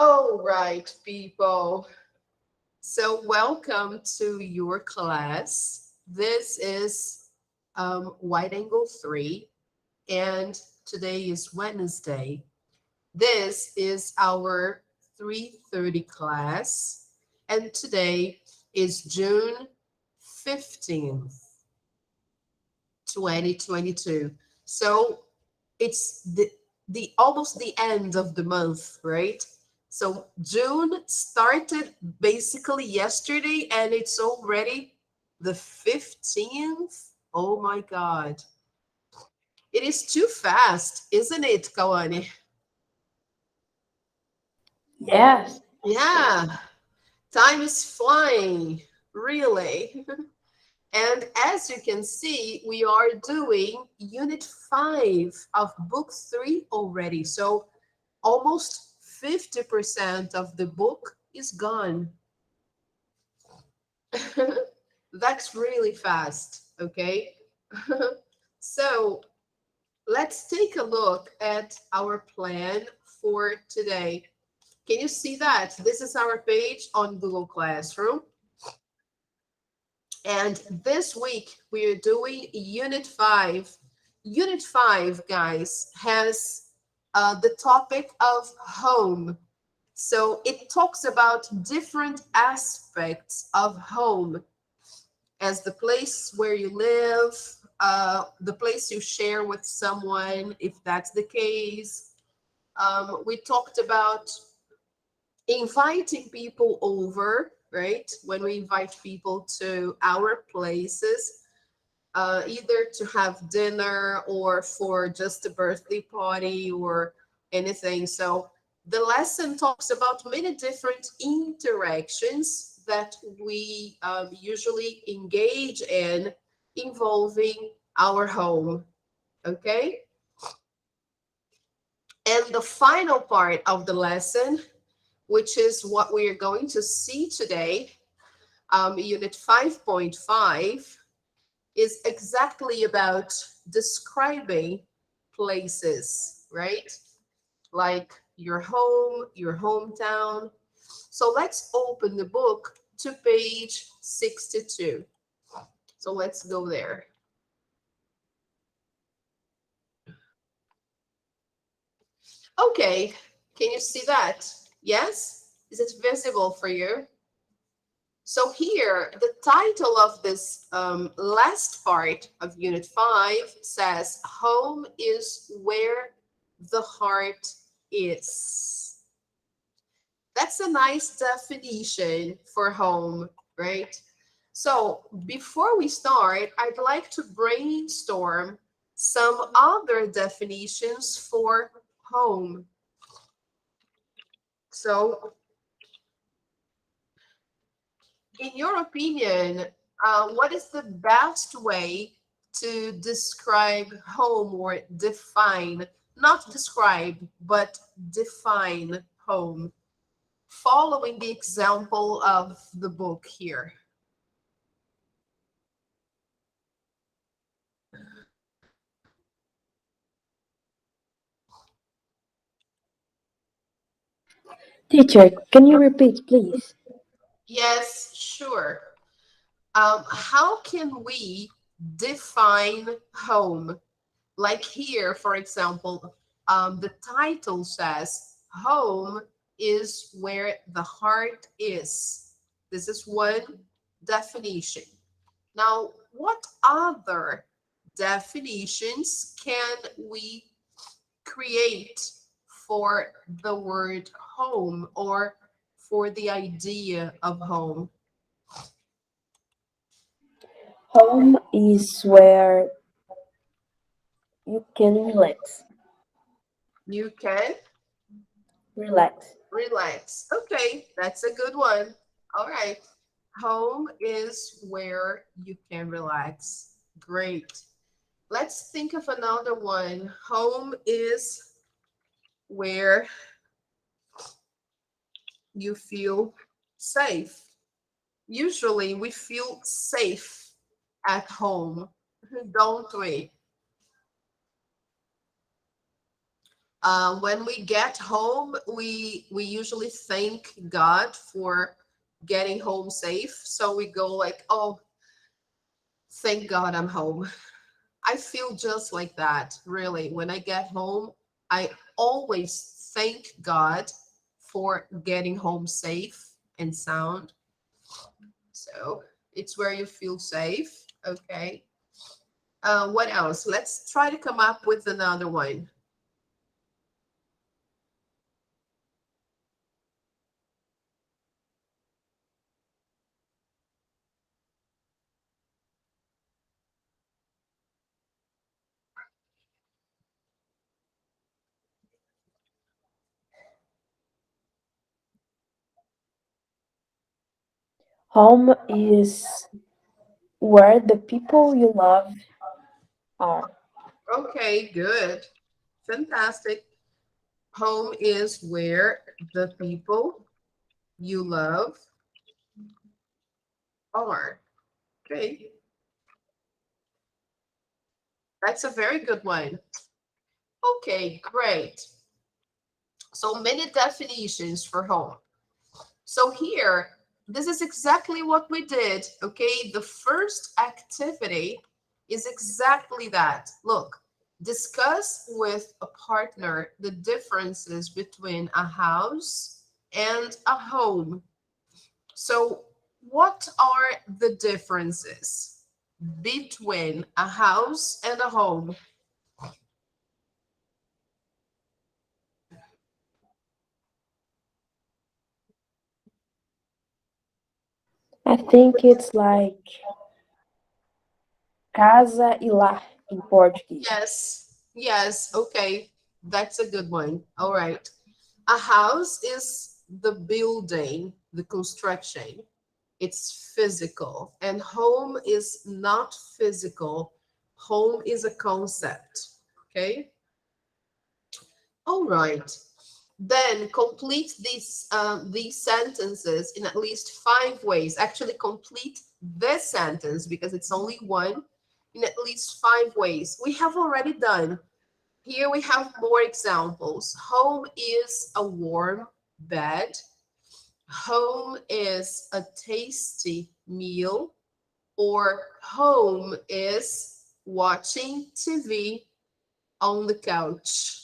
All right, people. So, welcome to your class. This is Wide Angle 3, and today is Wednesday. This is our 3:30 class, and today is June 15th, 2022. So, it's the almost the end of the month, right? So June started basically yesterday and it's already the 15th. Oh my God. It is too fast, isn't it, Kawani? Yes. Yeah, time is flying, really. And as you can see, we are doing unit 5 of book 3 already. So almost 50% of the book is gone. That's really fast, okay? So let's take a look at our plan for today. Can you see that? This is our page on Google Classroom. And this week we are doing Unit 5. Unit 5, guys, has the topic of home. So it talks about different aspects of home as the place where you live, the place you share with someone, if that's the case. We talked about inviting people over, right? When we invite people to our places, either to have dinner or for just a birthday party or anything. So the lesson talks about many different interactions that we usually engage in involving our home. Okay. And the final part of the lesson, which is what we are going to see today, Unit 5.5, is exactly about describing places, right? Like your home, your hometown. So let's open the book to page 62. So let's go there. Okay, can you see that? Yes? Is it visible for you? So here, the title of this last part of Unit 5 says, Home is where the heart is. That's a nice definition for home, right? So before we start, I'd like to brainstorm some other definitions for home. So, in your opinion, what is the best way to describe home or define, not describe, but define home, following the example of the book here? Teacher, can you repeat, please? Yes, sure. How can we define home? Like here, for example, the title says, Home is where the heart is. This is one definition. Now, what other definitions can we create for the word home or for the idea of home? Home is where you can relax. You can Relax. relax. Okay, that's a good one. All right. Home is where you can relax. Great. Let's think of another one. Home is where you feel safe. Usually we feel safe at home, don't we? When we get home, we usually thank God for getting home safe. So we go like, oh, thank God I'm home. I feel just like that, really. When I get home, I always thank God for getting home safe and sound. So it's where you feel safe. Okay. What else? Let's try to come up with another one. Home is where the people you love are. Okay, good. Fantastic. Home is where the people you love are. Okay, that's a very good one. Okay, great. So many definitions for home. So here, this is exactly what we did. Okay, the first activity is exactly that. Look, discuss with a partner the differences between a house and a home. So, what are the differences between a house and a home? I think it's like casa e lar in Portuguese. Yes, okay, that's a good one. All right. A house is the building, the construction. It's physical, and home is not physical. Home is a concept. Okay. All right. Then complete these sentences in at least 5 ways. Actually, complete this sentence because it's only one in at least 5 ways. We have already done. Here we have more examples. Home is a warm bed. Home is a tasty meal. Or home is watching TV on the couch.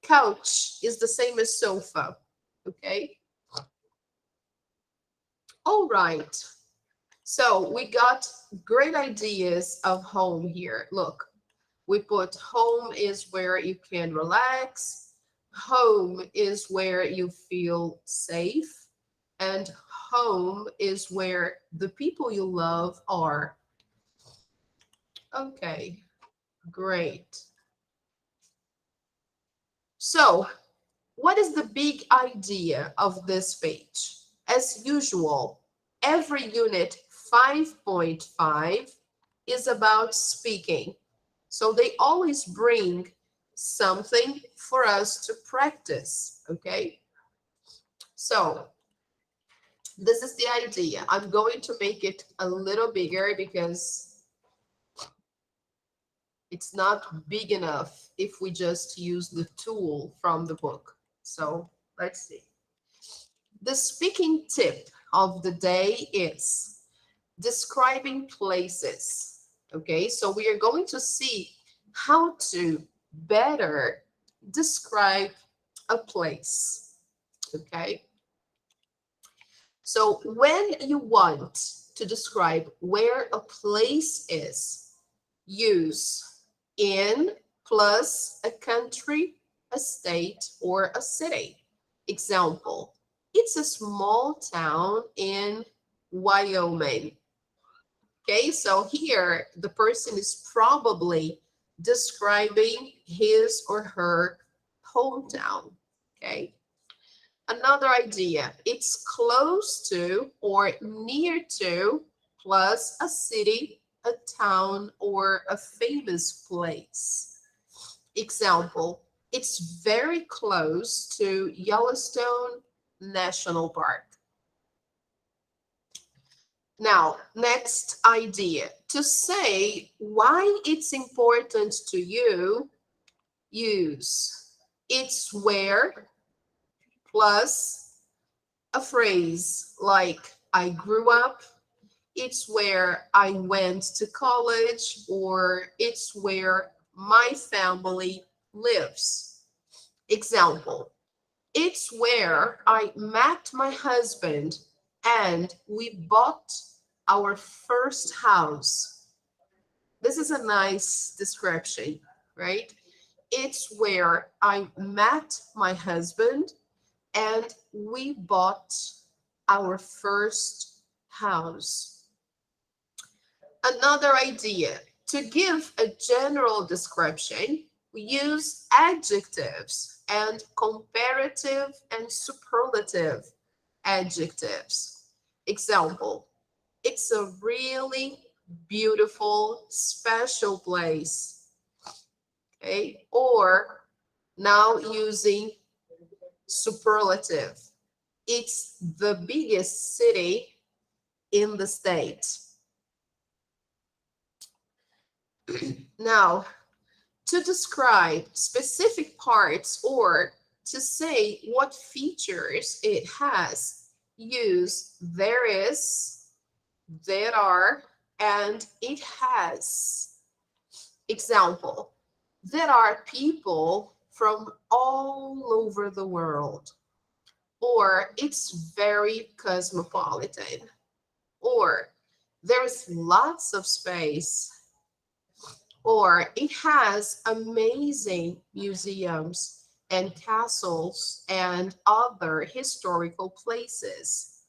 Couch is the same as sofa. Okay. All right. So we got great ideas of home here. Look, we put home is where you can relax. Home is where you feel safe. And home is where the people you love are. Okay, great. So, what is the big idea of this page? As usual, every unit 5.5 is about speaking. So they always bring something for us to practice, okay? So this is the idea. I'm going to make it a little bigger because it's not big enough if we just use the tool from the book. So let's see. The speaking tip of the day is describing places. Okay, so we are going to see how to better describe a place. Okay, so when you want to describe where a place is, use in plus a country, a state, or a city. Example, it's a small town in Wyoming. Okay, so here the person is probably describing his or her hometown. Okay, another idea, it's close to or near to plus a city, a town, or a famous place. Example, it's very close to Yellowstone National Park. Now, next idea. To say why it's important to you, use It's where plus a phrase like I grew up, it's where I went to college, or it's where my family lives. Example, it's where I met my husband and we bought our first house. This is a nice description, right? It's where I met my husband and we bought our first house. Another idea, to give a general description, we use adjectives and comparative and superlative adjectives. Example, it's a really beautiful, special place. Okay, or now using superlative, it's the biggest city in the state. Now, to describe specific parts or to say what features it has, use there is, there are, and it has. Example, there are people from all over the world, or it's very cosmopolitan, or there's lots of space, or it has amazing museums and castles and other historical places.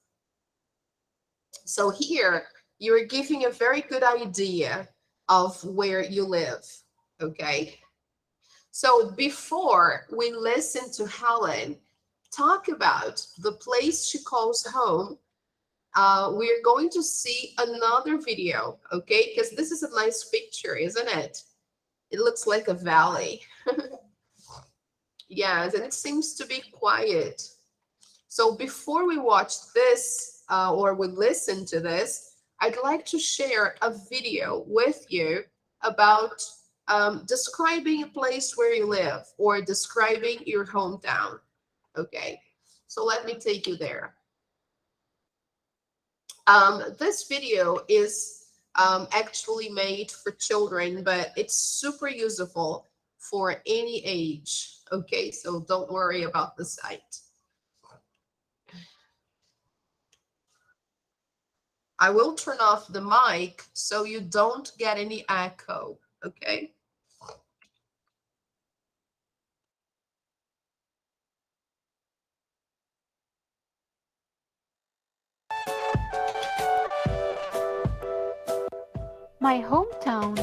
So here you're giving a very good idea of where you live, okay? So before we listen to Helen talk about the place she calls home, we're going to see another video, okay? Because this is a nice picture, isn't it? It looks like a valley. Yes, and it seems to be quiet. So before we watch this or we listen to this, I'd like to share a video with you about describing a place where you live or describing your hometown. Okay, so let me take you there. This video is actually made for children, but it's super useful for any age. Okay, so don't worry about the sight. I will turn off the mic so you don't get any echo, okay? My hometown.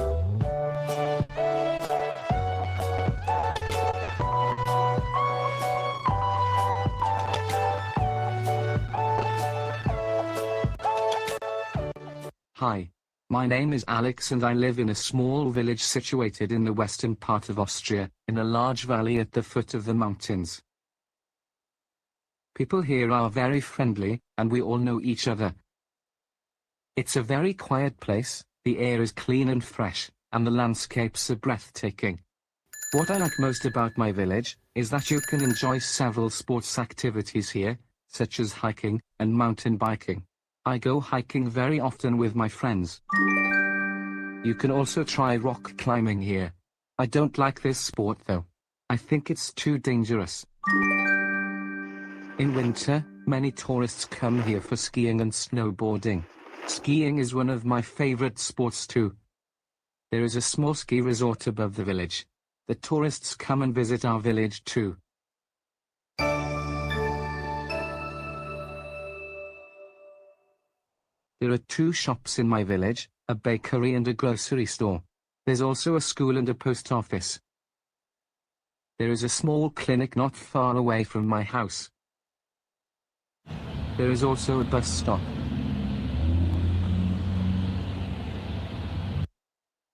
Hi, my name is Alex and I live in a small village situated in the western part of Austria, in a large valley at the foot of the mountains. People here are very friendly, and we all know each other. It's a very quiet place, the air is clean and fresh, and the landscapes are breathtaking. What I like most about my village is that you can enjoy several sports activities here, such as hiking and mountain biking. I go hiking very often with my friends. You can also try rock climbing here. I don't like this sport though. I think it's too dangerous. In winter, many tourists come here for skiing and snowboarding. Skiing is one of my favorite sports too. There is a small ski resort above the village. The tourists come and visit our village too. There are 2 shops in my village, a bakery and a grocery store. There's also a school and a post office. There is a small clinic not far away from my house. There is also a bus stop.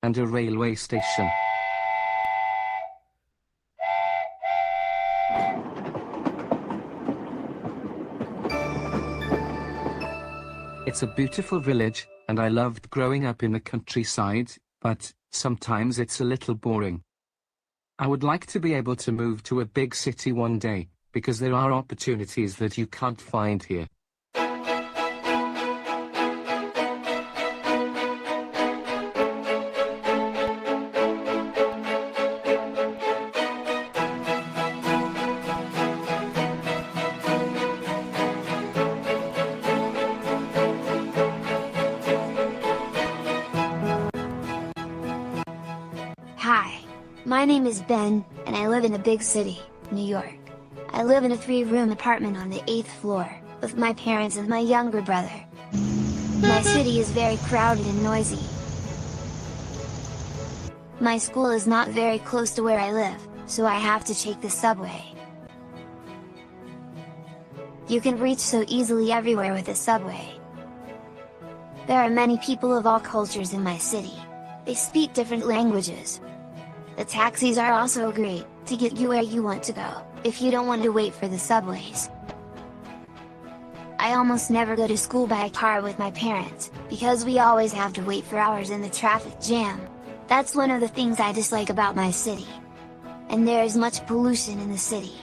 And a railway station. It's a beautiful village, and I loved growing up in the countryside, but sometimes it's a little boring. I would like to be able to move to a big city one day, because there are opportunities that you can't find here. Hi, my name is Ben, and I live in a big city, New York. I live in a 3-room apartment on the 8th floor, with my parents and my younger brother. My city is very crowded and noisy. My school is not very close to where I live, so I have to take the subway. You can reach so easily everywhere with the subway. There are many people of all cultures in my city. They speak different languages. The taxis are also great, to get you where you want to go, if you don't want to wait for the subways. I almost never go to school by car with my parents, because we always have to wait for hours in the traffic jam. That's one of the things I dislike about my city. And there is much pollution in the city.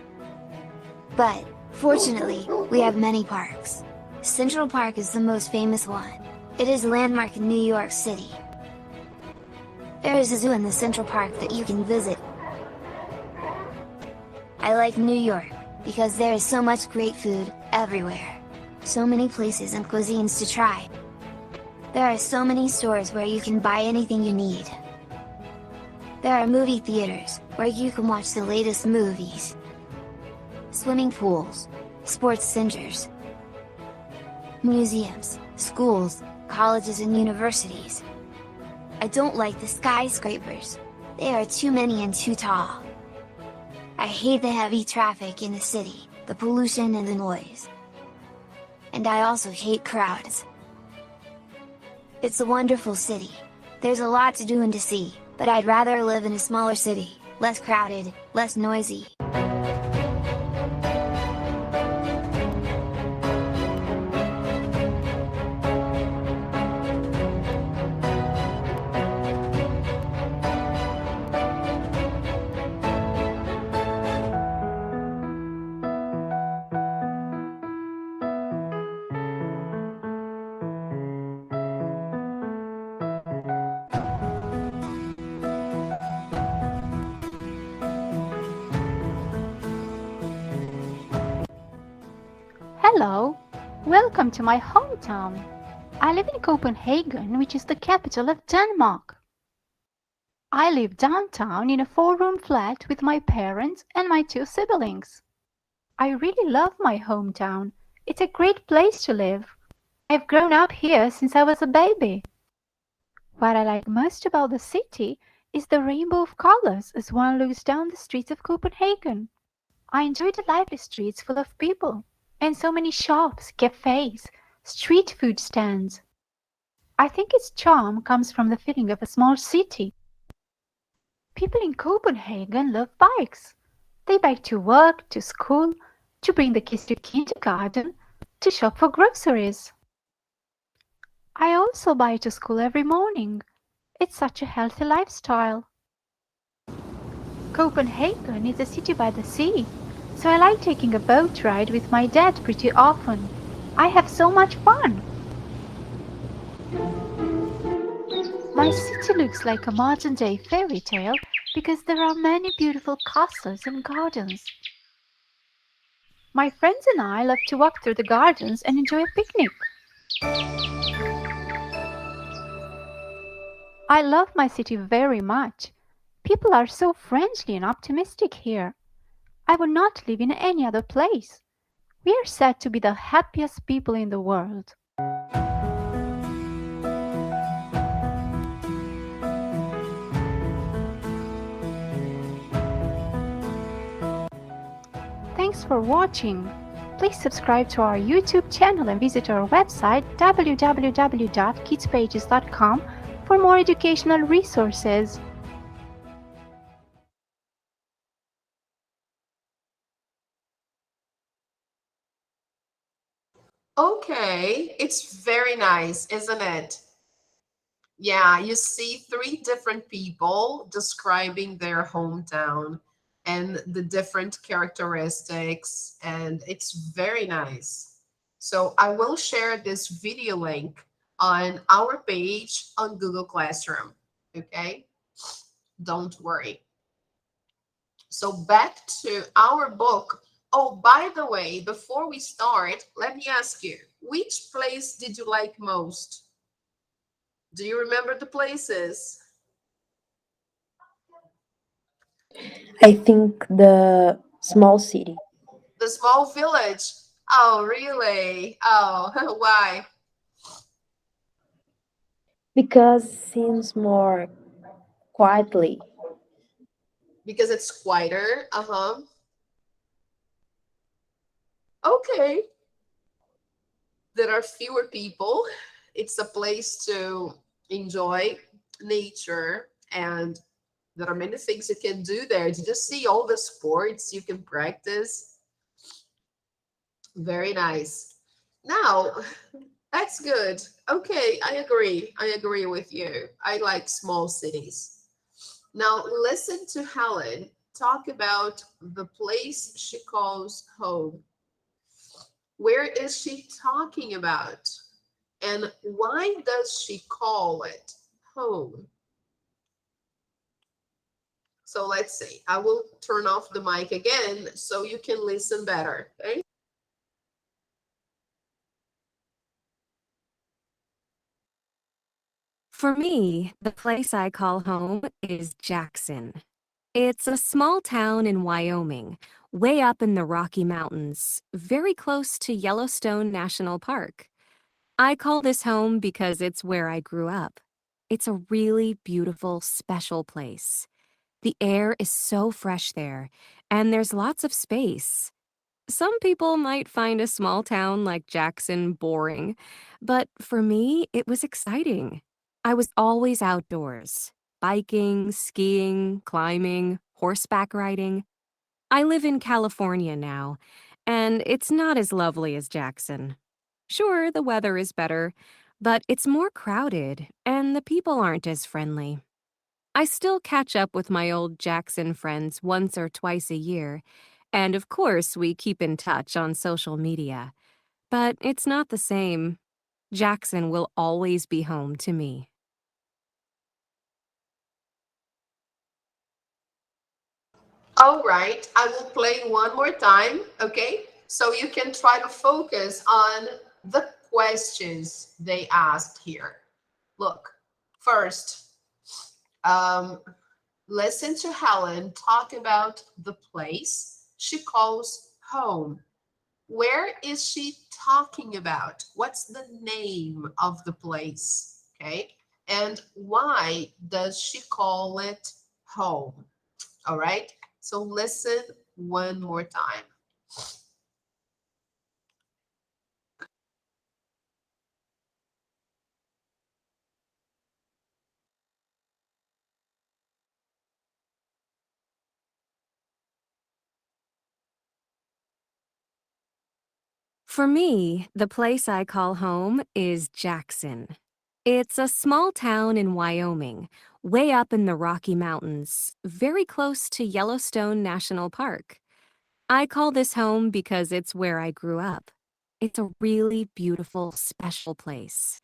But, fortunately, we have many parks. Central Park is the most famous one. It is a landmark in New York City. There is a zoo in the Central Park that you can visit. I like New York, because there is so much great food, everywhere. So many places and cuisines to try. There are so many stores where you can buy anything you need. There are movie theaters, where you can watch the latest movies. Swimming pools, sports centers, museums, schools, colleges and universities. I don't like the skyscrapers. They are too many and too tall. I hate the heavy traffic in the city, the pollution and the noise. And I also hate crowds. It's a wonderful city. There's a lot to do and to see, but I'd rather live in a smaller city, less crowded, less noisy. Hello, welcome to my hometown. I live in Copenhagen, which is the capital of Denmark. I live downtown in a 4-room flat with my parents and my 2 siblings. I really love my hometown. It's a great place to live. I've grown up here since I was a baby. What I like most about the city is the rainbow of colors as one looks down the streets of Copenhagen. I enjoy the lively streets full of people, and so many shops, cafes, street food stands. I think its charm comes from the feeling of a small city. People in Copenhagen love bikes. They bike to work, to school, to bring the kids to kindergarten, to shop for groceries. I also bike to school every morning. It's such a healthy lifestyle. Copenhagen is a city by the sea, so I like taking a boat ride with my dad pretty often. I have so much fun. My city looks like a modern-day fairy tale because there are many beautiful castles and gardens. My friends and I love to walk through the gardens and enjoy a picnic. I love my city very much. People are so friendly and optimistic here. I would not live in any other place. We are said to be the happiest people in the world. Thanks for watching. Please subscribe to our YouTube channel and visit our website www.kidspages.com for more educational resources. Okay, it's very nice, isn't it? Yeah, you see three different people describing their hometown and the different characteristics, and it's very nice. So I will share this video link on our page on Google Classroom. Okay, don't worry. So back to our book. Oh, by the way, before we start, let me ask you, which place did you like most? Do you remember the places? I think the small city. The small village. Oh, really? Oh, why? Because seems more quietly. Because it's quieter. Uh-huh. Okay. There are fewer people. It's a place to enjoy nature, and there are many things you can do there. Did you see all the sports you can practice? Very nice. Now, that's good. Okay, I agree. I agree with you. I like small cities. Now, listen to Helen talk about the place she calls home. Where is she talking about? And why does she call it home? So let's see. I will turn off the mic again so you can listen better. Okay? For me, the place I call home is Jackson. It's a small town in Wyoming, way up in the Rocky Mountains, very close to Yellowstone National Park. I call this home because it's where I grew up. It's a really beautiful, special place. The air is so fresh there, and there's lots of space. Some people might find a small town like Jackson boring, but for me, it was exciting. I was always outdoors, biking, skiing, climbing, horseback riding. I live in California now, and it's not as lovely as Jackson. Sure, the weather is better, but it's more crowded, and the people aren't as friendly. I still catch up with my old Jackson friends once or twice a year, and of course, we keep in touch on social media. But it's not the same. Jackson will always be home to me. All right. I will play one more time. Okay. So you can try to focus on the questions they asked here. Look, first, um, listen to Helen talk about the place she calls home. Where is she talking about? What's the name of the place? Okay. And why does she call it home? All right. So listen one more time. For me, the place I call home is Jackson. It's a small town in Wyoming, way up in the Rocky Mountains, very close to Yellowstone National Park. I call this home because it's where I grew up. It's a really beautiful, special place.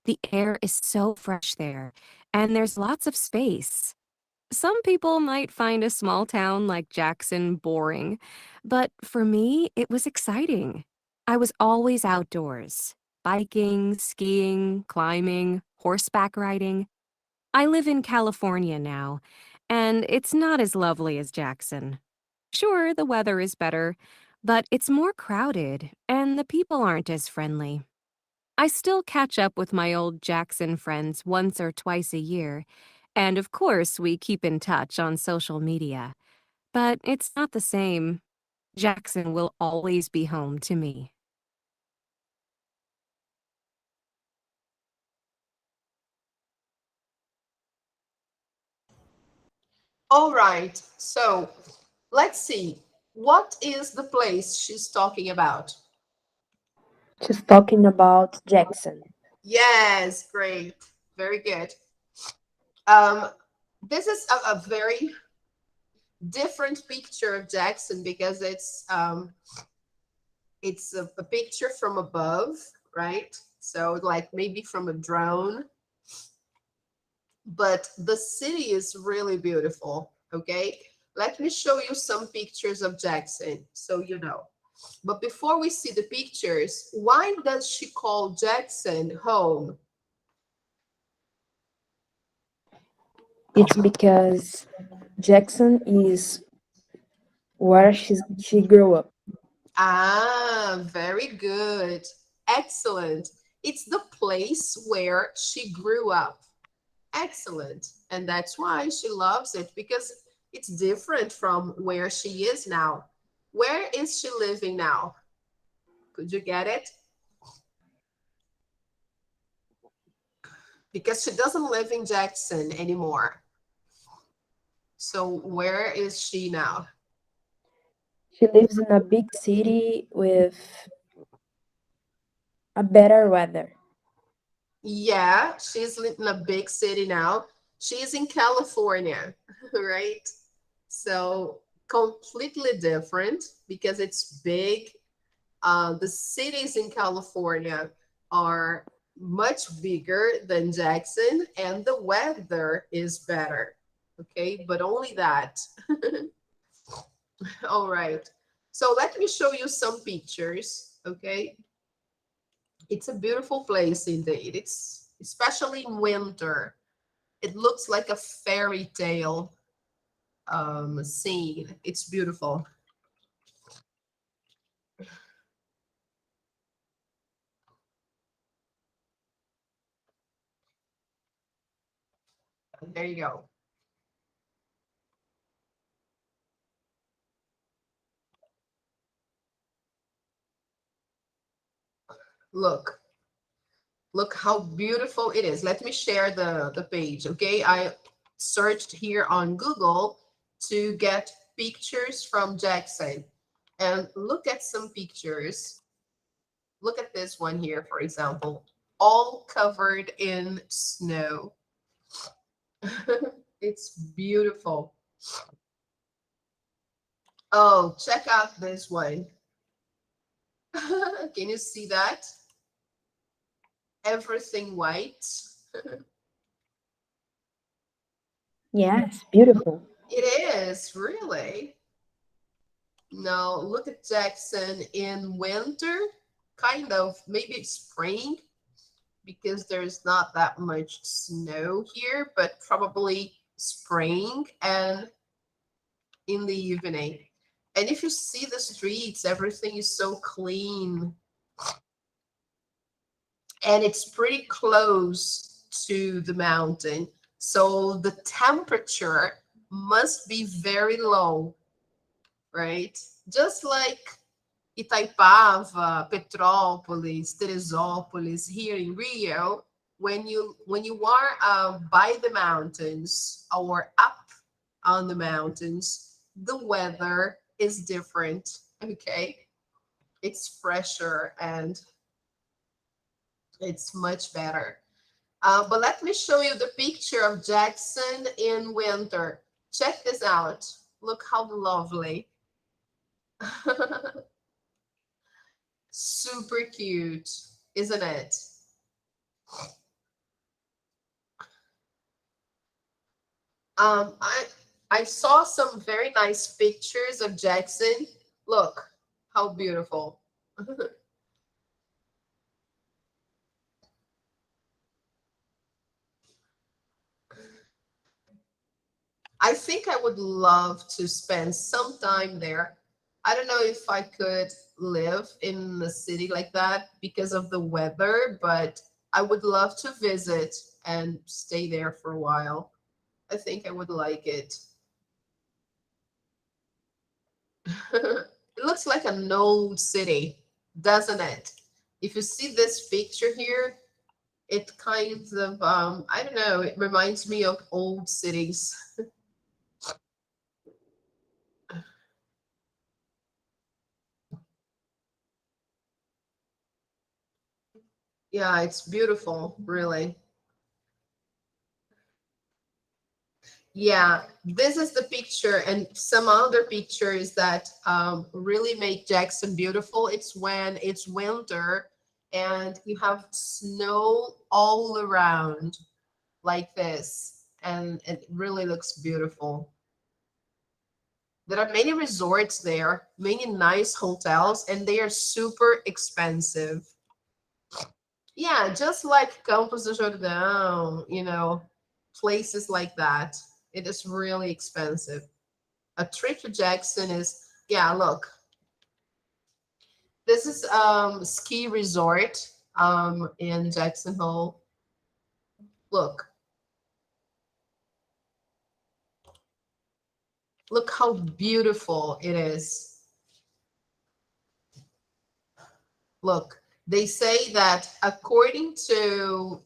The air is so fresh there, and there's lots of space. Some people might find a small town like Jackson boring, but for me, it was exciting. I was always outdoors, biking, skiing, climbing, horseback riding. I live in California now, and it's not as lovely as Jackson. Sure, the weather is better, but it's more crowded, and the people aren't as friendly. I still catch up with my old Jackson friends once or twice a year, and of course, we keep in touch on social media. But it's not the same. Jackson will always be home to me. All right. So let's see. What is the place she's talking about? She's talking about Jackson. Yes, great. Very good. This is a very different picture of Jackson because it's a picture from above, right? So like maybe from a drone, but the city is really beautiful. Okay, let me show you some pictures of Jackson so you know. But before we see the pictures, why does she call Jackson home? It's because Jackson is where she grew up. Ah, very good. Excellent. It's the place where she grew up. Excellent. And that's why she loves it because it's different from where she is now. Where is she living now? Could you get it? Because she doesn't live in Jackson anymore. So where is she now? She lives in a big city with a better weather. Yeah, she's in a big city now. She's in California, right? So completely different because it's big. The cities in California are much bigger than Jackson, and the weather is better. Okay, but only that. All right. So let me show you some pictures. Okay, it's a beautiful place indeed. It's especially in winter. It looks like a fairy tale scene. It's beautiful. There you go. Look, look how beautiful it is. Let me share the page, okay? I searched here on Google to get pictures from Jackson. And look at some pictures. Look at this one here, for example, all covered in snow. It's beautiful. Oh, check out this one. Can you see that? Everything white. Yes, beautiful. It is, really. Now, look at Jackson in winter, kind of, maybe it's spring because there's not that much snow here, but probably spring and in the evening. And if you see the streets, everything is so clean and it's pretty close to the mountain. So the temperature must be very low, right? Just like Itaipava, Petrópolis, Teresópolis here in Rio, when you are by the mountains or up on the mountains, the weather is different. Okay, it's fresher and it's much better. But let me show you the picture of Jackson in winter. Check this out. Look how lovely. Super cute, isn't it? I saw some very nice pictures of Jackson. Look how beautiful. I think I would love to spend some time there. I don't know if I could live in a city like that because of the weather, but I would love to visit and stay there for a while. I think I would like it. It looks like an old city, doesn't it? If you see this picture here, it kind of I don't know, it reminds me of old cities. Yeah, it's beautiful, really. Yeah, this is the picture, and some other pictures that really make Jackson beautiful. It's when it's winter and you have snow all around like this, and it really looks beautiful. There are many resorts there, many nice hotels, and they are super expensive. Yeah, just like Campos do Jordão, places like that. It is really expensive. A trip to Jackson is, yeah, look, this is ski resort in Jackson Hole. Look how beautiful it is. Look, they say that according to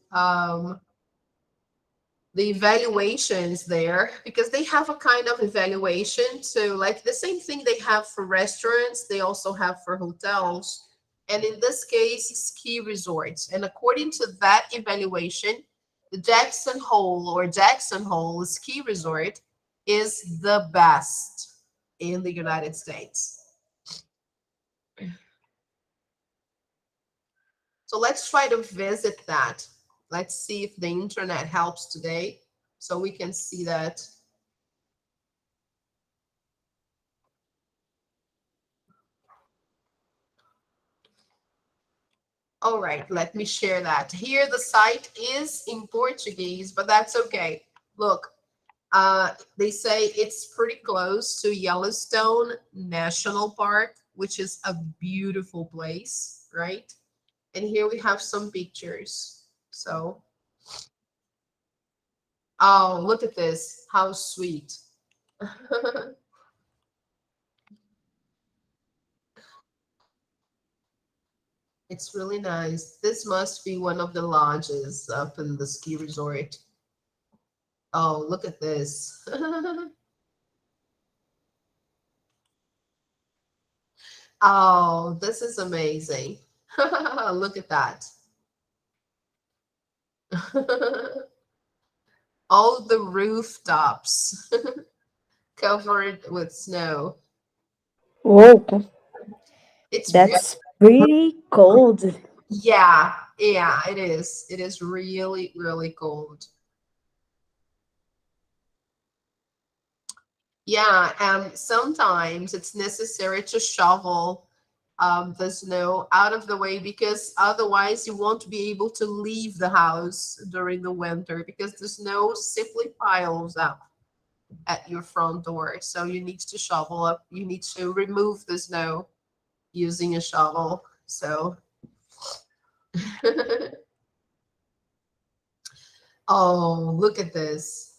the evaluations there, because they have a kind of evaluation to, like, the same thing they have for restaurants, they also have for hotels, and in this case ski resorts. And according to that evaluation, the Jackson Hole ski resort is the best in the United States. So let's try to visit that. Let's see if the internet helps today so we can see that. All right, let me share that. Here the site is in Portuguese, but that's okay. Look, they say it's pretty close to Yellowstone National Park, which is a beautiful place, right? And here we have some pictures. So, oh, look at this. How sweet. It's really nice. This must be one of the lodges up in the ski resort. Oh, look at this. Oh, this is amazing. Look at that. All the rooftops covered with snow. Whoa, It's beautiful. that's pretty cold. Yeah, it is. It is really, really cold. Yeah, and sometimes it's necessary to shovel the snow out of the way because otherwise you won't be able to leave the house during the winter because the snow simply piles up at your front door. So you need to shovel up, you need to remove the snow using a shovel. So, oh, look at this.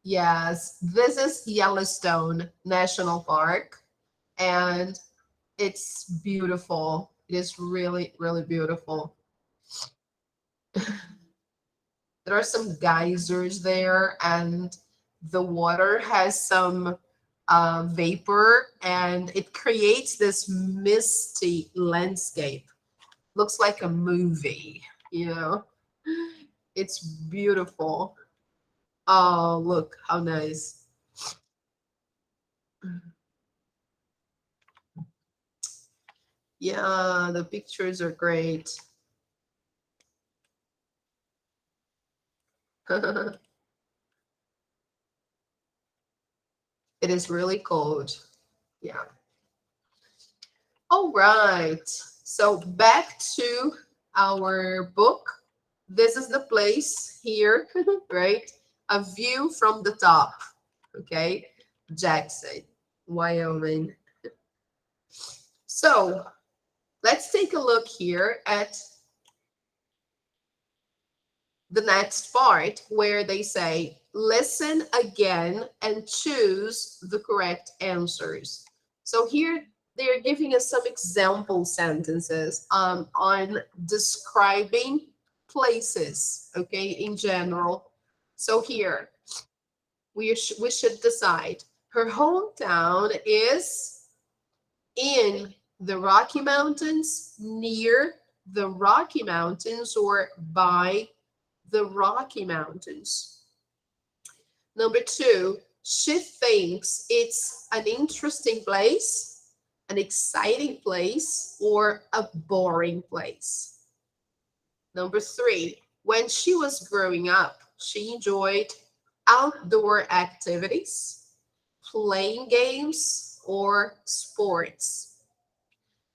Yes, this is Yellowstone National Park, and it's beautiful. It is really, really beautiful. There are some geysers there, and the water has some vapor, and it creates this misty landscape. Looks like a movie, you know? It's beautiful. Oh, look how nice. Yeah, the pictures are great. It is really cold. Yeah. All right. So back to our book. This is the place here, right? A view from the top. Okay. Jackson, Wyoming. So let's take a look here at the next part where they say, listen again and choose the correct answers. So here they are giving us some example sentences on describing places, okay, in general. So here we should decide. Her hometown is in the Rocky Mountains, near the Rocky Mountains, or by the Rocky Mountains. Number 2, she thinks it's an interesting place, an exciting place, or a boring place. Number 3, when she was growing up, she enjoyed outdoor activities, playing games, or sports.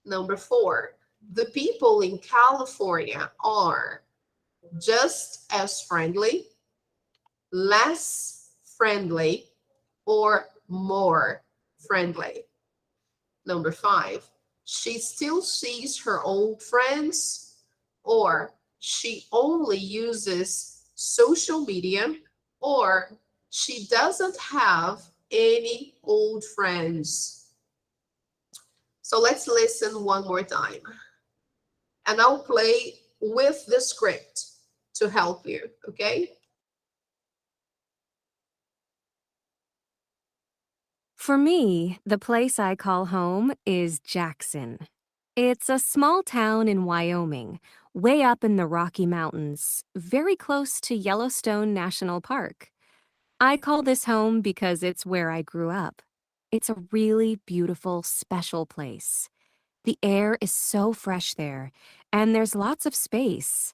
Number 4, the people in California are just as friendly, less friendly, or more friendly. Number 5, she still sees her old friends, or she only uses social media, or she doesn't have any old friends. So let's listen one more time. And I'll play with the script to help you, okay? For me, the place I call home is Jackson. It's a small town in Wyoming, way up in the Rocky Mountains, very close to Yellowstone National Park. I call this home because it's where I grew up. It's a really beautiful, special place. The air is so fresh there, and there's lots of space.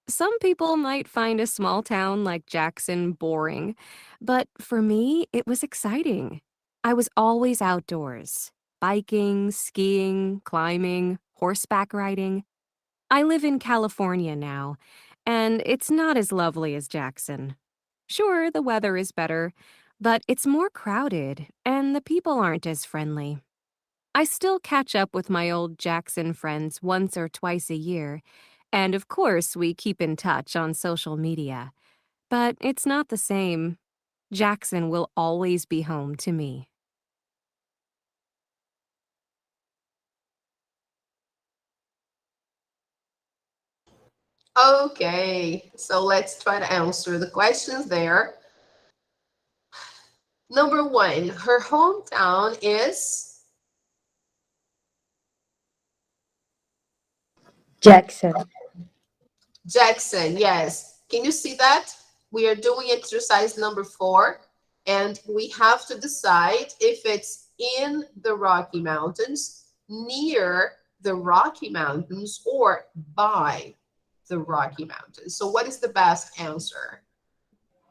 Some people might find a small town like Jackson boring, but for me, it was exciting. I was always outdoors, biking, skiing, climbing, horseback riding. I live in California now, and it's not as lovely as Jackson. Sure, the weather is better, but it's more crowded, and the people aren't as friendly. I still catch up with my old Jackson friends once or twice a year, and of course, we keep in touch on social media. But it's not the same. Jackson will always be home to me. Okay, so let's try to answer the questions there. Number 1, her hometown is Jackson. Jackson. Yes. Can you see that? We are doing exercise number 4, and we have to decide if it's in the Rocky Mountains, near the Rocky Mountains, or by the Rocky Mountains. So what is the best answer?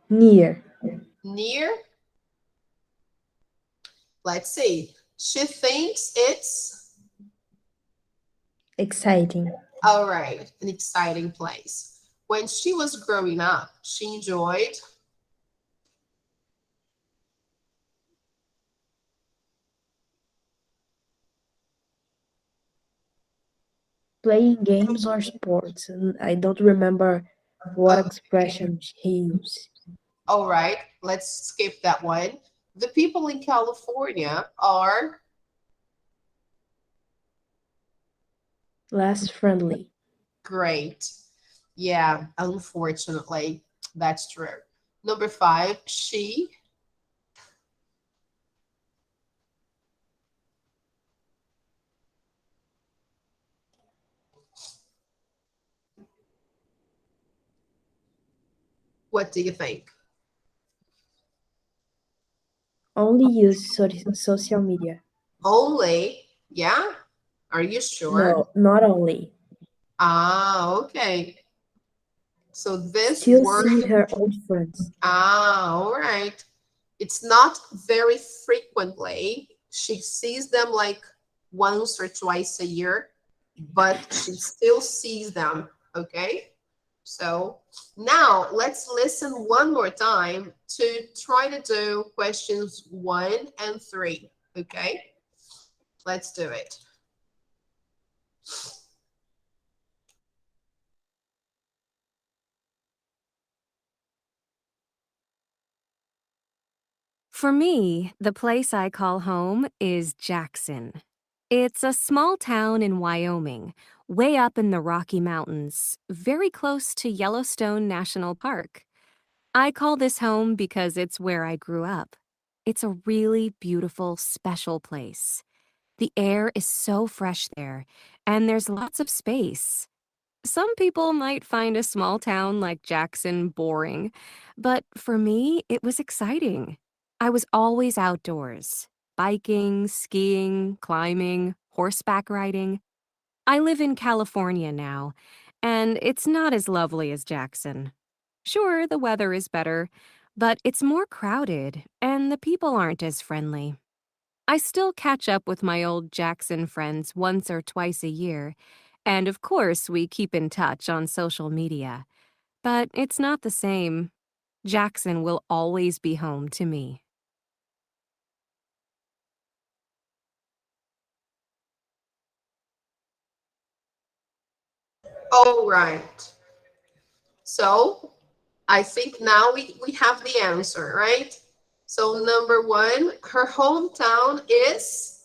Near. Near? Let's see. She thinks it's Exciting. all right, an exciting place. When she was growing up, she enjoyed Playing games or sports. And I don't remember what okay. expression he used. All right, let's skip that one. The people in California are Less friendly. great. Yeah, unfortunately, that's true. Number 5, she what do you think? Only use social media. Only, yeah? Are you sure? No, not only. Ah, okay. So this Still word, see her old friends. all right. It's not very frequently. She sees them like once or twice a year, but she still sees them, okay? So now let's listen one more time to try to do questions 1 and 3, okay? Let's do it. For me, the place I call home is Jackson. It's a small town in Wyoming, way up in the Rocky Mountains, very close to Yellowstone National Park. I call this home because it's where I grew up. It's a really beautiful, special place. The air is so fresh there, and there's lots of space. Some people might find a small town like Jackson boring, but for me, it was exciting. I was always outdoors, biking, skiing, climbing, horseback riding. I live in California now, and it's not as lovely as Jackson. Sure, the weather is better, but it's more crowded, and the people aren't as friendly. I still catch up with my old Jackson friends once or twice a year, and of course, we keep in touch on social media. But it's not the same. Jackson will always be home to me. All right. So I think now we have the answer, right? So number one, her hometown is,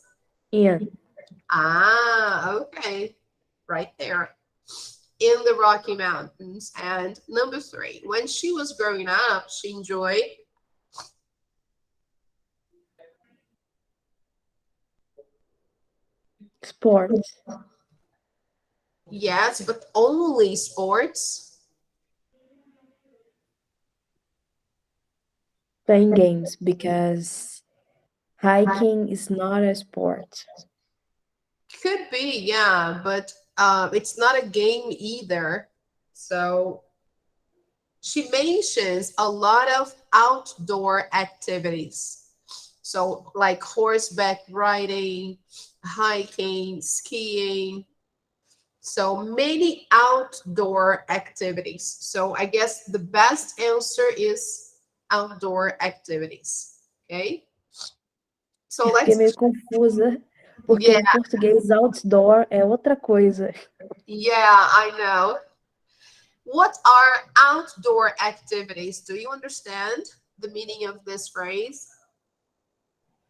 In. okay, right there in the Rocky Mountains. And number three, when she was growing up, she enjoyed, Sports. yes, but only sports. Playing games because hiking is not a sport. Could be, yeah, but it's not a game either. So she mentions a lot of outdoor activities. So, like horseback riding, hiking, skiing. So, many outdoor activities. So, I guess the best answer is outdoor activities. Okay. So, Eu fiquei let's, meio confusa, porque yeah, em português outdoor é outra coisa. yeah, I know. What are outdoor activities? Do you understand the meaning of this phrase?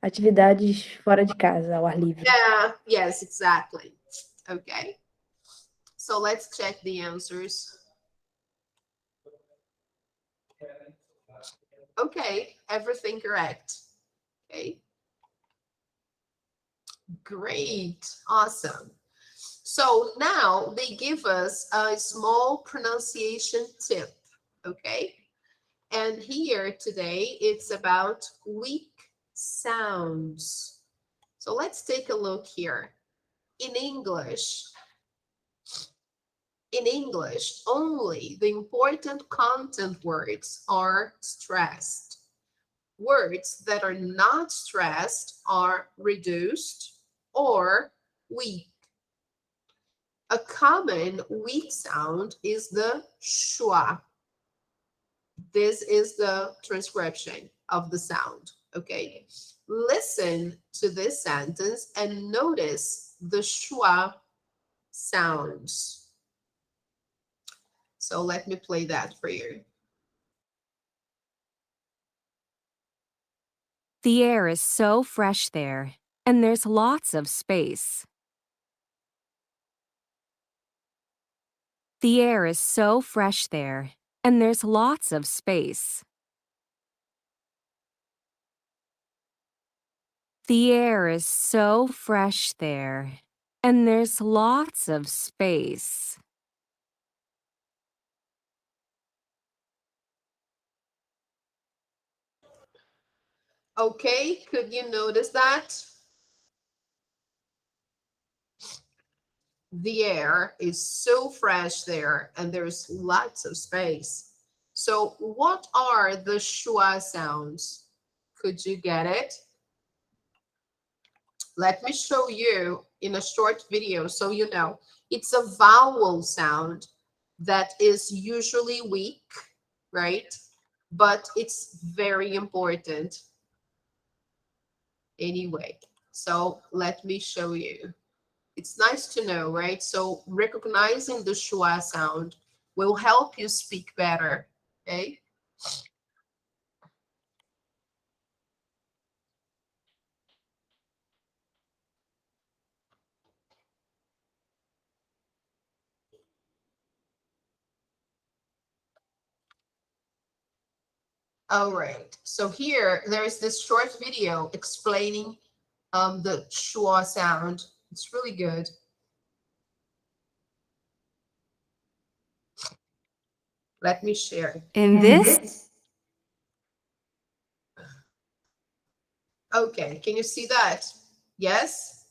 Atividades fora de casa, ao ar livre. Yeah, yes, exactly. Okay. So let's check the answers. Okay, everything correct. Okay. Great. Awesome. So now they give us a small pronunciation tip. Okay. And here today it's about weak sounds. So let's take a look here. In English, only the important content words are stressed. Words that are not stressed are reduced or weak. A common weak sound is the schwa. This is the transcription of the sound. Okay. Listen to this sentence and notice the schwa sounds. So let me play that for you. The air is so fresh there, and there's lots of space. The air is so fresh there, and there's lots of space. The air is so fresh there, and there's lots of space. Okay, could you notice that? The air is so fresh there and there's lots of space. So what are the schwa sounds? Could you get it? Let me show you in a short video so you know. It's a vowel sound that is usually weak, right? But it's very important anyway. So let me show you. It's nice to know, right? So recognizing the schwa sound will help you speak better, okay? All right, so here there's this short video explaining the schwa sound. It's really good. Let me share. In this, Okay, can you see that? Yes?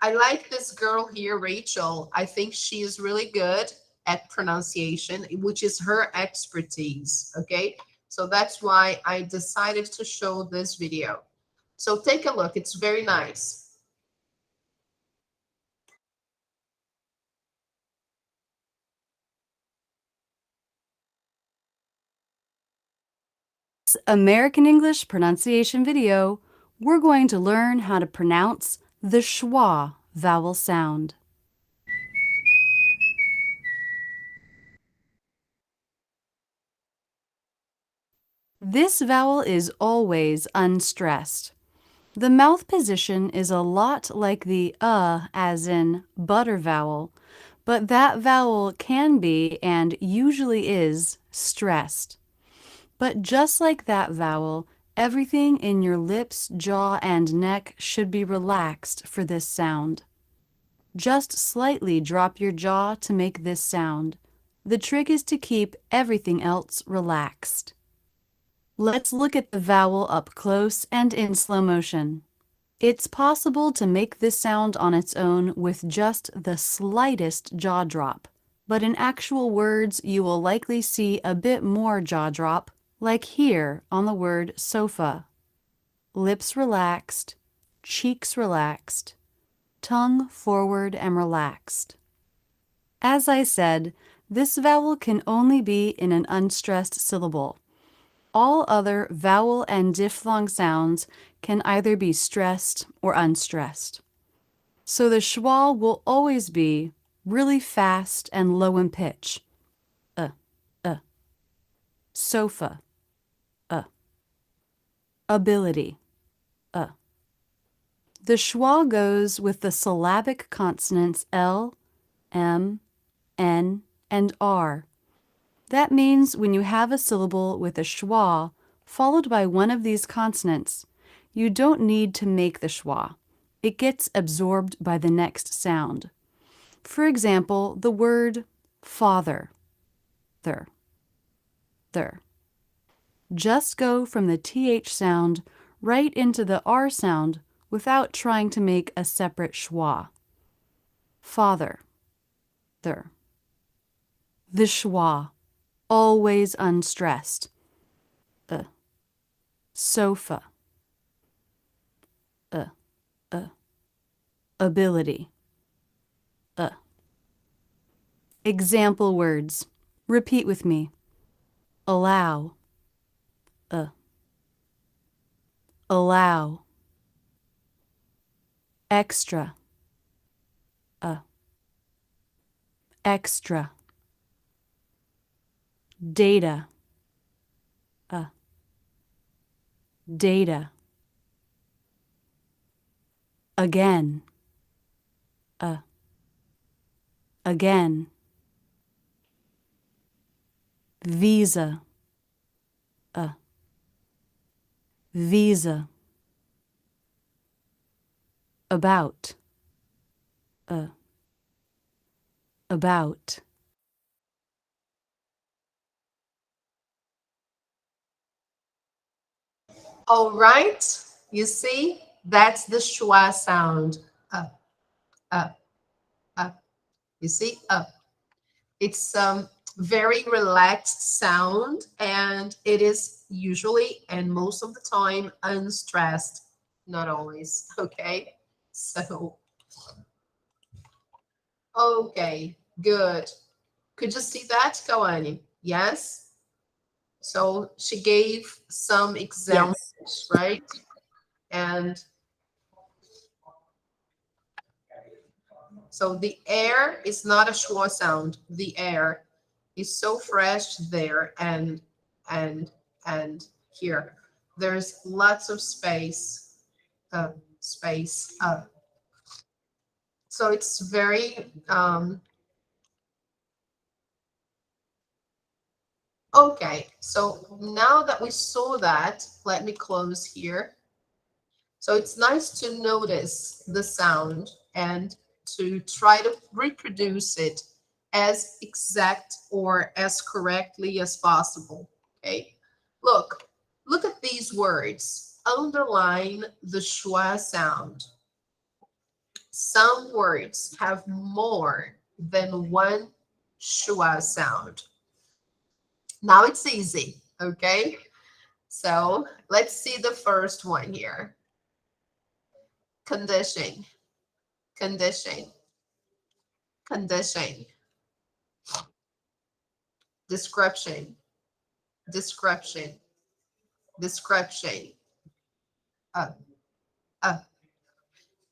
I like this girl here, Rachel. I think she is really good at pronunciation, which is her expertise, okay? So that's why I decided to show this video. So take a look, it's very nice. American English pronunciation video, we're going to learn how to pronounce the schwa vowel sound. This vowel is always unstressed. The mouth position is a lot like the as in butter vowel, but that vowel can be and usually is stressed. But just like that vowel, everything in your lips, jaw, and neck should be relaxed for this sound. Just slightly drop your jaw to make this sound. The trick is to keep everything else relaxed. Let's look at the vowel up close and in slow motion. It's possible to make this sound on its own with just the slightest jaw drop, but in actual words you will likely see a bit more jaw drop, like here on the word sofa. Lips relaxed, cheeks relaxed, tongue forward and relaxed. As I said, this vowel can only be in an unstressed syllable. All other vowel and diphthong sounds can either be stressed or unstressed. So the schwa will always be really fast and low in pitch. Sofa. Ability. The schwa goes with the syllabic consonants L, M, N, and R. That means when you have a syllable with a schwa followed by one of these consonants, you don't need to make the schwa. It gets absorbed by the next sound. For example, the word father. There. Just go from the TH sound right into the R sound without trying to make a separate schwa. Father. There. The schwa. Always unstressed. Sofa. Ability. Example words. Repeat with me. Allow. Allow. Extra. Extra. Data. Data. Again. Again. Visa. Visa. About. About. All right, you see, that's the schwa sound. Up, up, up. You see, up. It's very relaxed sound, and it is usually and most of the time unstressed. Not always, okay? So, okay, good. Could you see that, Kawane? Yes? So she gave some examples, Yes. right? And so the air is not a schwa sound. The air is so fresh there and and here. There's lots of space. Space. So it's very okay. So now that we saw that, let me close here. So it's nice to notice the sound and to try to reproduce it as exact or as correctly as possible. Okay, look at these words. Underline the schwa sound. Some words have more than one schwa sound. Now it's easy, okay? So let's see the first one here. Condition, condition, condition. Description, description, description. Uh, uh,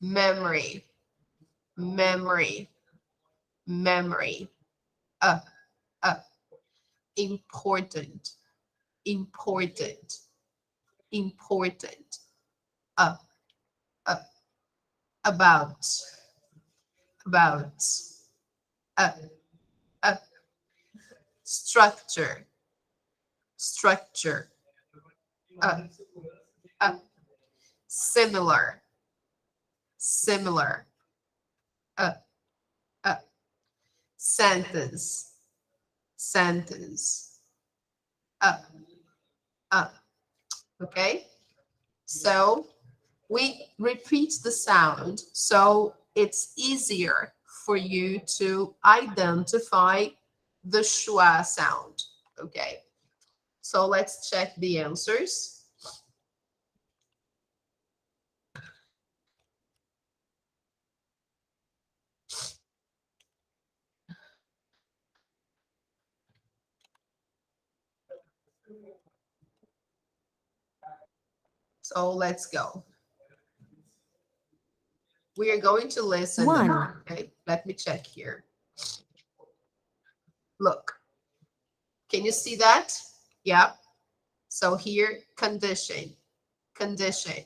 memory, memory, memory. Uh, uh, important, important, important. Uh, uh, about, about. Uh, uh, structure, structure. Uh, uh, similar, similar. Uh, uh, sentence, sentence. Uh, uh. Okay, so we repeat the sound so it's easier for you to identify the schwa sound. Okay, so let's check the answers. So let's go. We are going to listen. One. Okay, let me check here. Look, can you see that? Yeah. So here, condition, condition,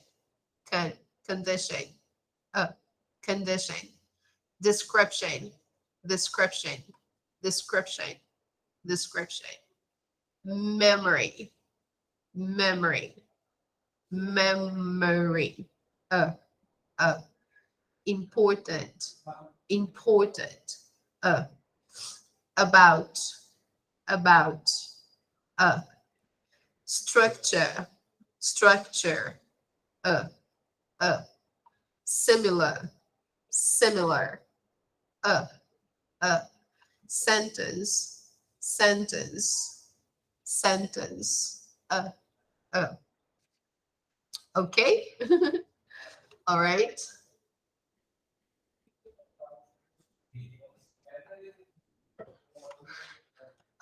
condition, condition, description, description, description, description, memory, memory, memory, uh, uh, important, important, uh, about, about, uh, structure, structure, uh, uh, similar, similar, uh, uh, sentence, sentence, sentence, okay? All right.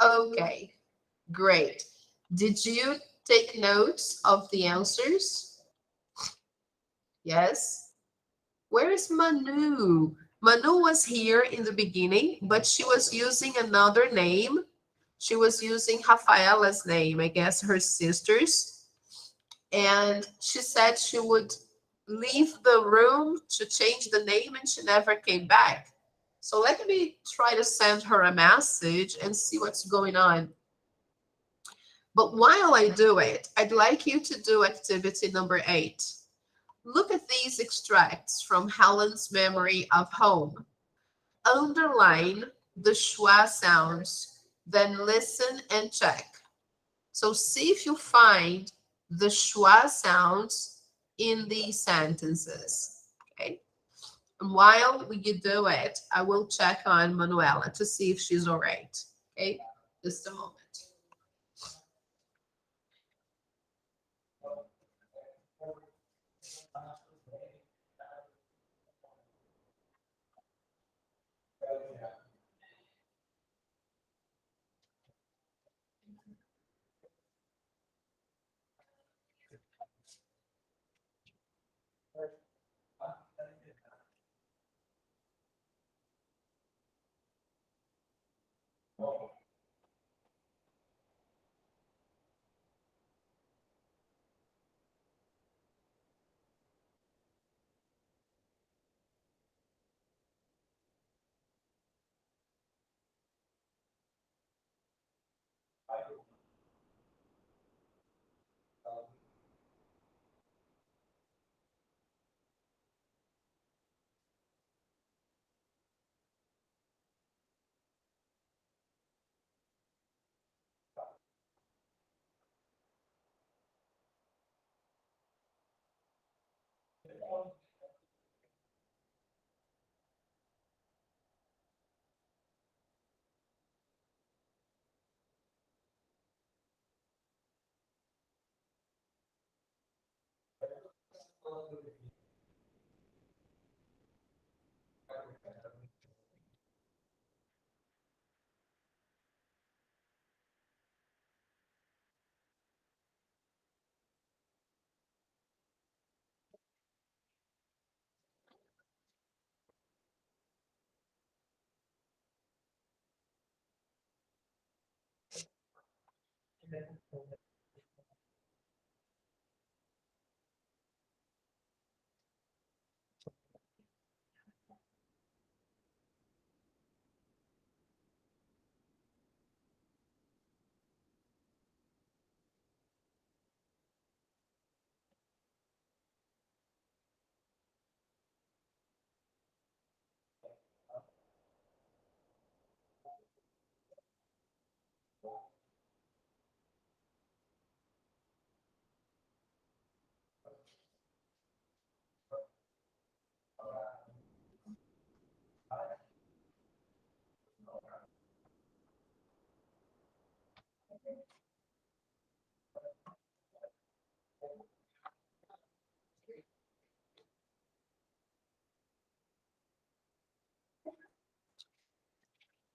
Okay, great. Did you take notes of the answers? Yes. Where is Manu? Manu was here in the beginning, but she was using another name. She was using Rafaela's name, I guess her sister's. And she said she would leave the room to change the name and she never came back. So let me try to send her a message and see what's going on. But while I do it, I'd like you to do activity number 8. Look at these extracts from Helen's memory of home. Underline the schwa sounds, then listen and check. So see if you find the schwa sounds in these sentences. Okay. And while you do it, I will check on Manuela to see if she's all right. Okay. Just a moment.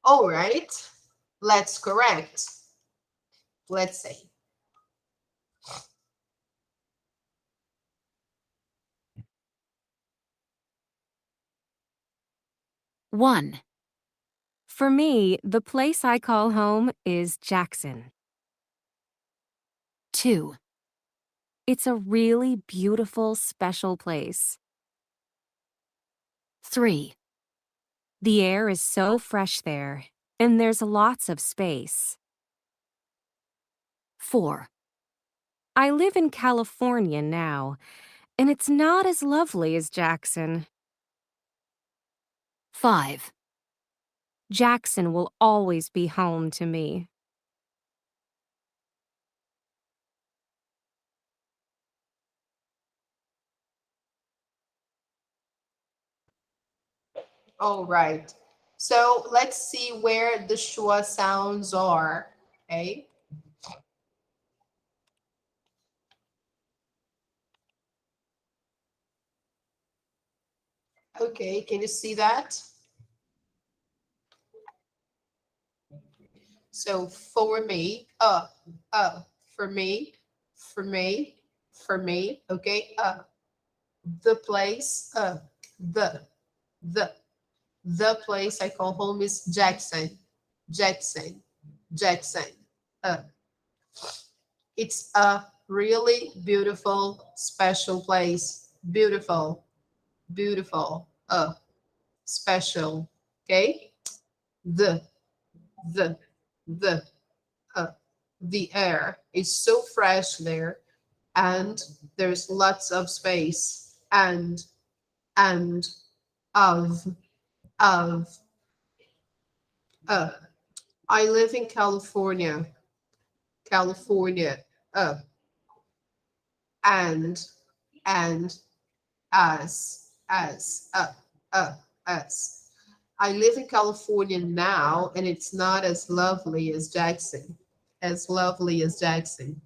All right, let's correct. Let's say. One. For me, the place I call home is Jackson. 2. It's a really beautiful, special place. 3. The air is so fresh there, and there's lots of space. 4. I live in California now, and it's not as lovely as Jackson. 5. Jackson will always be home to me. All right. So let's see where the schwa sounds are. Okay. Okay, can you see that? So for me, for me, for me, for me, okay, the place, the, the place I call home is Jackson, Jackson, Jackson. It's a really beautiful, special place. Beautiful, beautiful, special. Okay, the, the, the, uh, the air is so fresh there, and there's lots of space, and of of uh I live in California, California, uh and and as as I live in California now, and it's not as lovely as Jackson, as lovely as Jackson.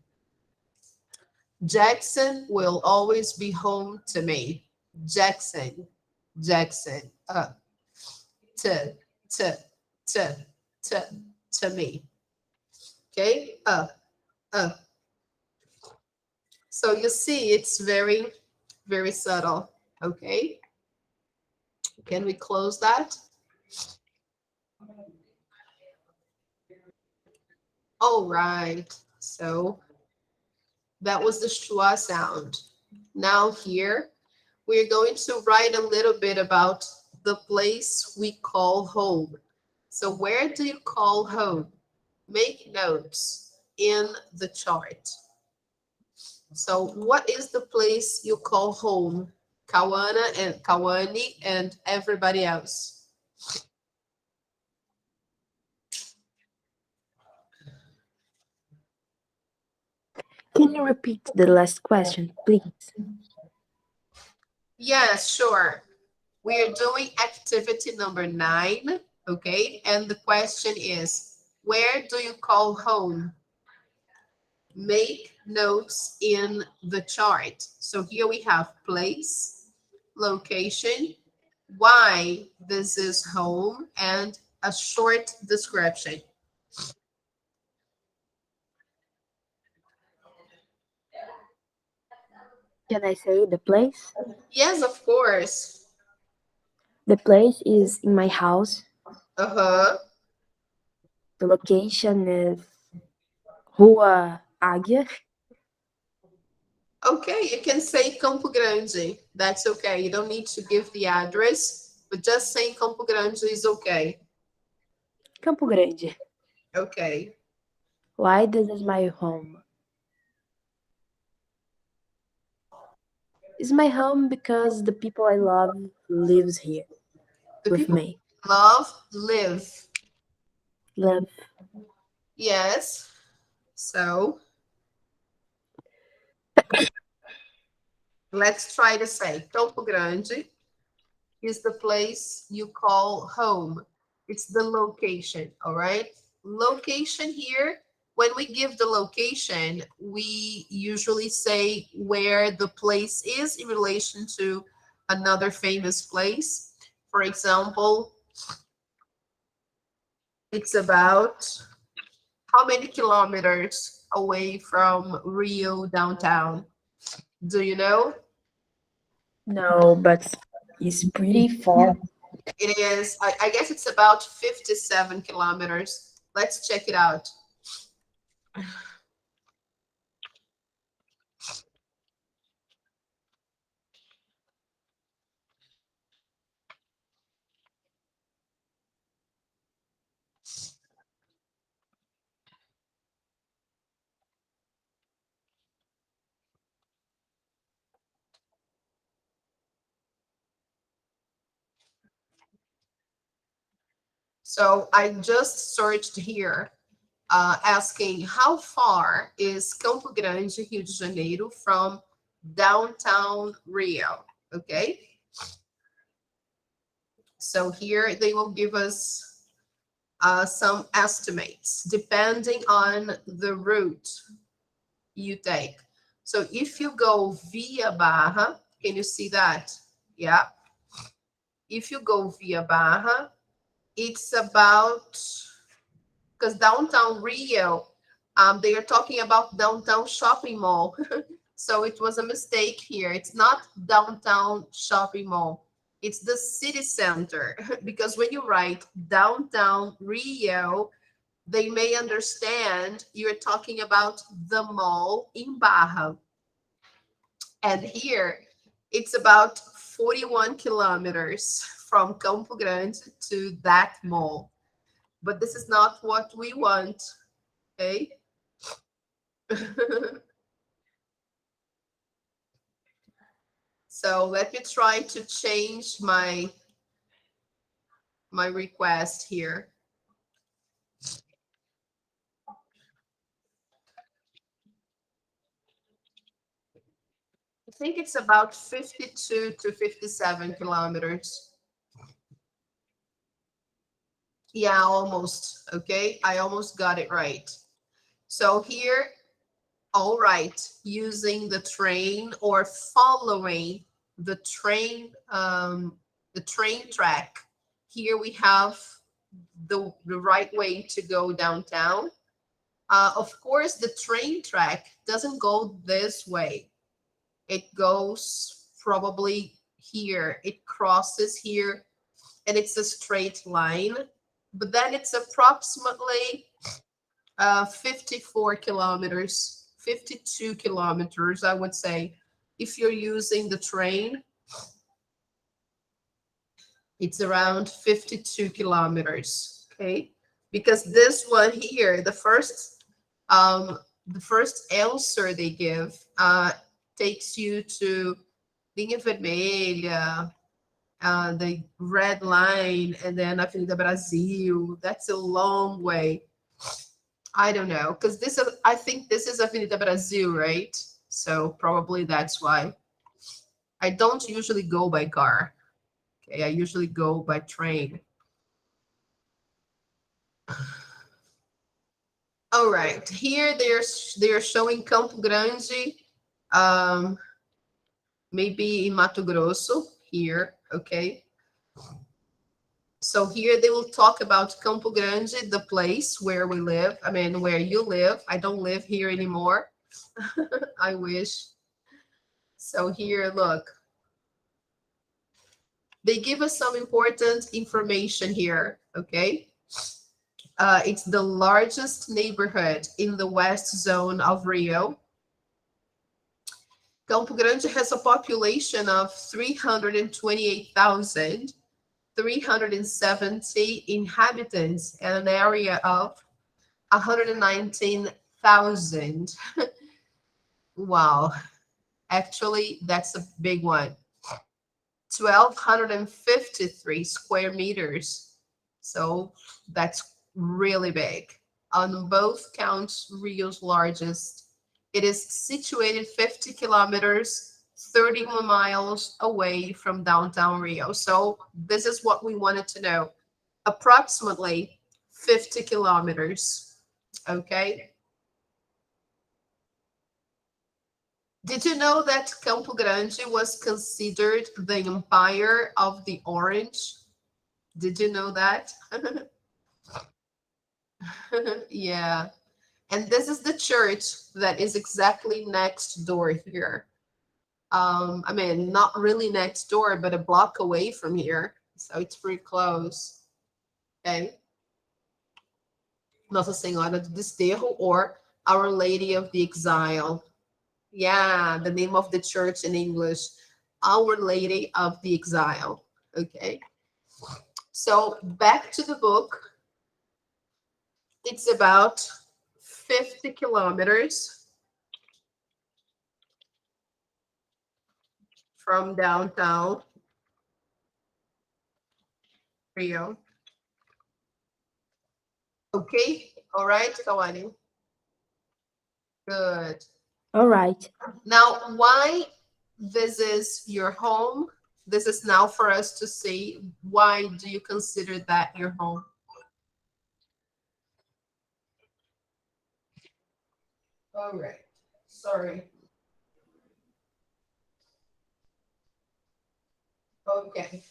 Jackson will always be home to me. Jackson, Jackson, to, to, to, to, to me. Okay, uh. So you see, it's very, very subtle. Okay, can we close that? All right. So that was the schwa sound. Now here we're going to write a little bit about the place we call home. So where do you call home? Make notes in the chart. So what is the place you call home? Kawana and Kawani and everybody else. Can you repeat the last question, please? Yes, sure. We are doing activity number 9, okay? And the question is, where do you call home? Make notes in the chart. So here we have place, location, why this is home, and a short description. Can I say the place? Yes, of course. The place is in my house. Uh-huh. The location is Rua Águia. Okay, you can say Campo Grande. That's okay. You don't need to give the address, but just saying Campo Grande is okay. Campo Grande. Okay. Why this is my home? It's my home because the people I love lives here The with people me. love live. Live. Yes. So let's try to say Campo Grande is the place you call home. It's the location, all right? Location here, when we give the location, we usually say where the place is in relation to another famous place. For example, it's about how many kilometers away from Rio downtown? Do you know? No, but it's pretty far. It is, I guess it's about 57 kilometers. Let's check it out. So I just searched here, asking how far is Campo Grande, Rio de Janeiro from downtown Rio? Okay. So here they will give us some estimates depending on the route you take. So if you go via Barra, can you see that? Yeah. If you go via Barra, it's about, because downtown Rio, they are talking about downtown shopping mall. So it was a mistake here. It's not downtown shopping mall. It's the city center. Because when you write downtown Rio, they may understand you're talking about the mall in Barra. And here it's about 41 kilometers from Campo Grande to that mall. But this is not what we want, okay? So let me try to change my request here. I think it's about 52 to 57 kilometers. Yeah, almost. Okay, I almost got it right. So here, all right, using the train or following the train track. Here we have the right way to go downtown. Of course, the train track doesn't go this way. It goes probably here. It crosses here, and it's a straight line. But then it's approximately 54 kilometers, 52 kilometers, I would say. If you're using the train, it's around 52 kilometers, okay? Because this one here, the first answer they give takes you to Linha Vermelha, the Red Line, and then Avenida Brasil. That's a long way. I don't know, because I think this is Avenida Brasil, right? So probably that's why. I don't usually go by car. Okay, I usually go by train. All right, here they're showing Campo Grande, um, maybe in Mato Grosso here. Okay, so here they will talk about Campo Grande, the place where we live. I mean, where you live. I don't live here anymore. I wish. So here, look, they give us some important information here. Okay. It's the largest neighborhood in the west zone of Rio. Campo Grande has a population of 328,370 inhabitants and an area of 119,000. Wow, actually, that's a big one. 1,253 square meters. So that's really big. On both counts, Rio's largest. It is situated 50 kilometers, 31 miles away from downtown Rio. So this is what we wanted to know. Approximately 50 kilometers. Okay. Did you know that Campo Grande was considered the Empire of the Orange? Did you know that? Yeah. And this is the church that is exactly next door here. I mean, not really next door, but a block away from here. So it's pretty close. Okay. Nossa Senhora do Desterro, or Our Lady of the Exile. Yeah, the name of the church in English, Our Lady of the Exile. Okay. So back to the book. It's about 50 kilometers from downtown Rio. Okay. All right, Kawani. Good. All right. Now, why this is your home? This is now for us to see, why do you consider that your home? All right. Sorry. Okay.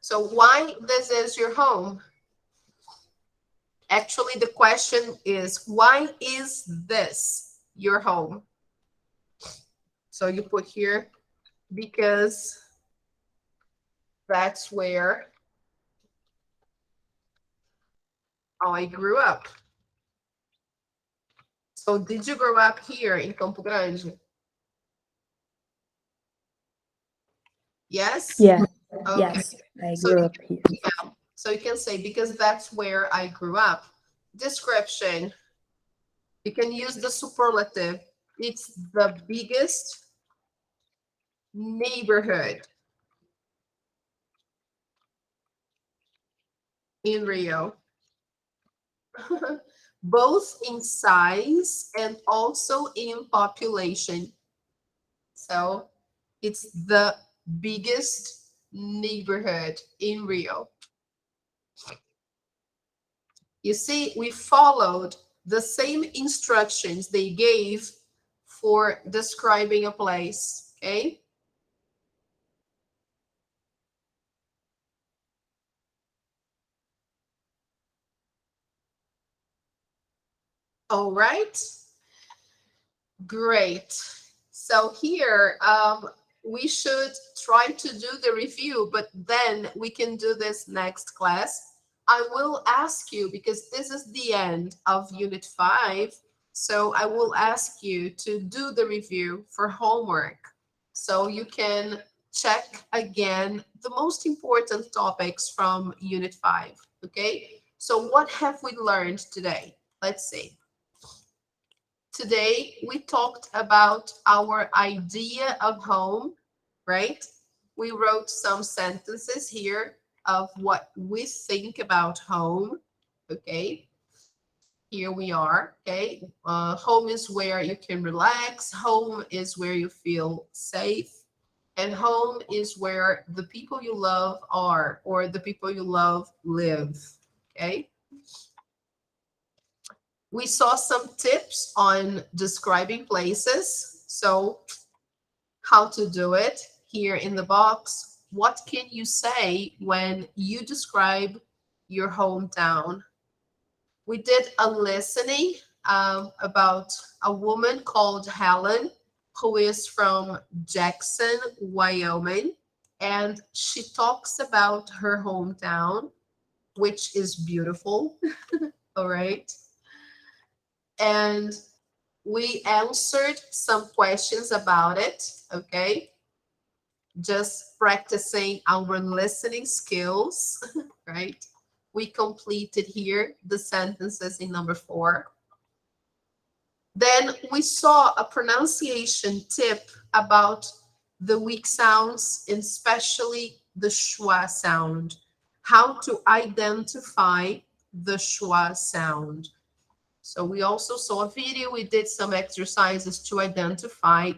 So why this is your home? Actually, the question is, why is this your home? So you put here, because that's where I grew up. So did you grow up here in Campo Grande? Yes? Yeah. Okay. Yes, I So grew up here. So you can say, because that's where I grew up. Description. You can use the superlative. It's the biggest neighborhood in Rio, both in size and also in population. So it's the biggest neighborhood in Rio. You see, we followed the same instructions they gave for describing a place, okay? All right, great. So here, we should try to do the review, but then we can do this next class. I will ask you, because this is the end of Unit 5, so I will ask you to do the review for homework. So you can check again the most important topics from Unit 5, okay? So what have we learned today? Let's see. Today, we talked about our idea of home, right? We wrote some sentences here of what we think about home, okay? Here we are, okay? Home is where you can relax. Home is where you feel safe. And home is where the people you love are, or the people you love live. Okay. We saw some tips on describing places. So how to do it here in the box. What can you say when you describe your hometown? We did a listening about a woman called Helen, who is from Jackson, Wyoming. And she talks about her hometown, which is beautiful. All right. And we answered some questions about it. Okay. Just practicing our listening skills, right? We completed here the sentences in number 4. Then we saw a pronunciation tip about the weak sounds, and especially the schwa sound, how to identify the schwa sound. So we also saw a video, we did some exercises to identify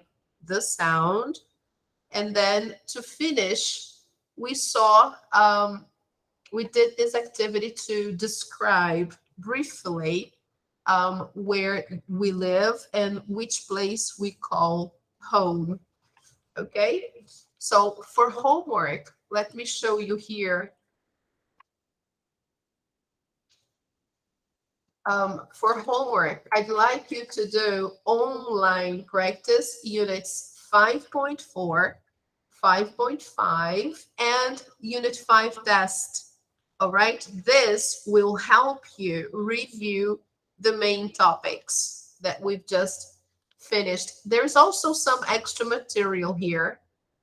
the sound. And then to finish, we saw, we did this activity to describe briefly where we live and which place we call home. Okay, so for homework, let me show you here. For homework, I'd like you to do online practice units 5.4, 5.5, and unit 5 test. All right, this will help you review the main topics that we've just finished. There's also some extra material here,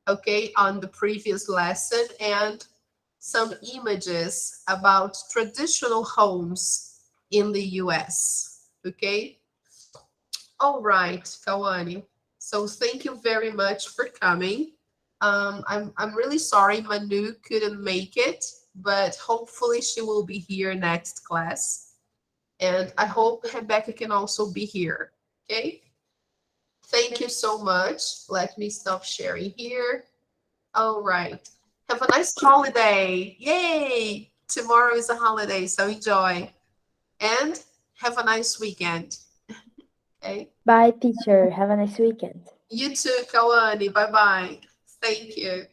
okay, on the previous lesson, and some images about traditional homes in the US. Okay. All right, Kawane. So thank you very much for coming. I'm really sorry Manu couldn't make it, but hopefully she will be here next class. And I hope Rebecca can also be here. Okay. Thank you so much. Let me stop sharing here. All right. Have a nice holiday. Yay! Tomorrow is a holiday, so enjoy. And have a nice weekend. Okay. Bye, teacher. Have a nice weekend. You too, Kawane. Bye bye. Thank you.